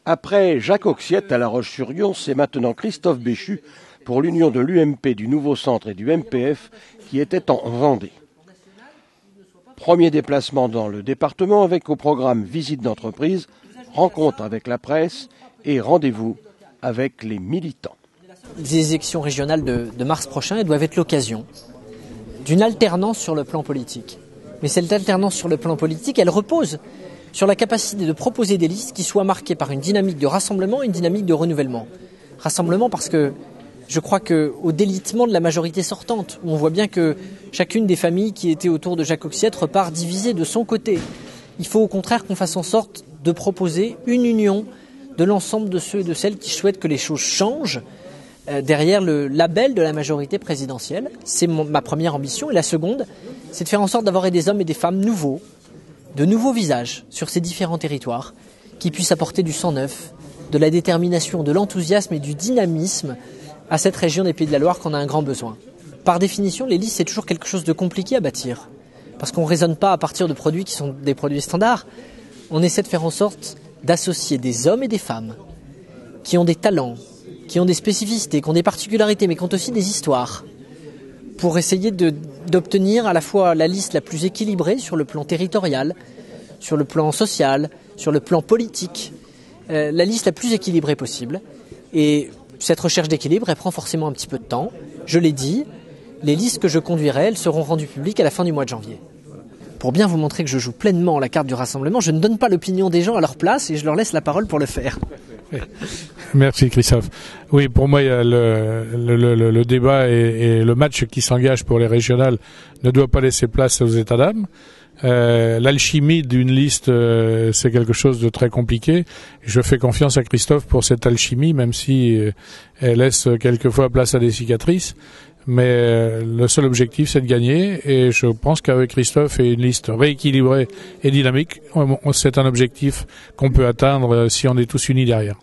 Après Jacques Auxiette à La Roche-sur-Yon, c'est maintenant Christophe Béchu pour l'union de l'UMP, du Nouveau Centre et du MPF qui était en Vendée. Premier déplacement dans le département avec au programme visite d'entreprise, rencontre avec la presse et rendez-vous avec les militants. Les élections régionales de mars prochain, elles doivent être l'occasion d'une alternance sur le plan politique. Mais cette alternance sur le plan politique, elle repose sur la capacité de proposer des listes qui soient marquées par une dynamique de rassemblement et une dynamique de renouvellement. Rassemblement parce que je crois qu'au délitement de la majorité sortante, où on voit bien que chacune des familles qui étaient autour de Jacques Auxiette repart divisée de son côté. Il faut au contraire qu'on fasse en sorte de proposer une union de l'ensemble de ceux et de celles qui souhaitent que les choses changent derrière le label de la majorité présidentielle. C'est ma première ambition. Et la seconde, c'est de faire en sorte d'avoir des hommes et des femmes nouveaux, de nouveaux visages sur ces différents territoires qui puissent apporter du sang neuf, de la détermination, de l'enthousiasme et du dynamisme à cette région des Pays de la Loire qu'on a un grand besoin. Par définition, les listes, c'est toujours quelque chose de compliqué à bâtir parce qu'on ne raisonne pas à partir de produits qui sont des produits standards. On essaie de faire en sorte d'associer des hommes et des femmes qui ont des talents, qui ont des spécificités, qui ont des particularités, mais qui ont aussi des histoires, pour essayer d'obtenir à la fois la liste la plus équilibrée sur le plan territorial, sur le plan social, sur le plan politique, la liste la plus équilibrée possible. Et cette recherche d'équilibre, elle prend forcément un petit peu de temps. Je l'ai dit, les listes que je conduirai, elles seront rendues publiques à la fin du mois de janvier. Pour bien vous montrer que je joue pleinement la carte du rassemblement, je ne donne pas l'opinion des gens à leur place et je leur laisse la parole pour le faire. Merci Christophe. Oui, pour moi, le débat et le match qui s'engage pour les régionales ne doit pas laisser place aux états d'âme. L'alchimie d'une liste, c'est quelque chose de très compliqué. Je fais confiance à Christophe pour cette alchimie, même si elle laisse quelquefois place à des cicatrices. Mais le seul objectif, c'est de gagner. Et je pense qu'avec Christophe et une liste rééquilibrée et dynamique, c'est un objectif qu'on peut atteindre si on est tous unis derrière.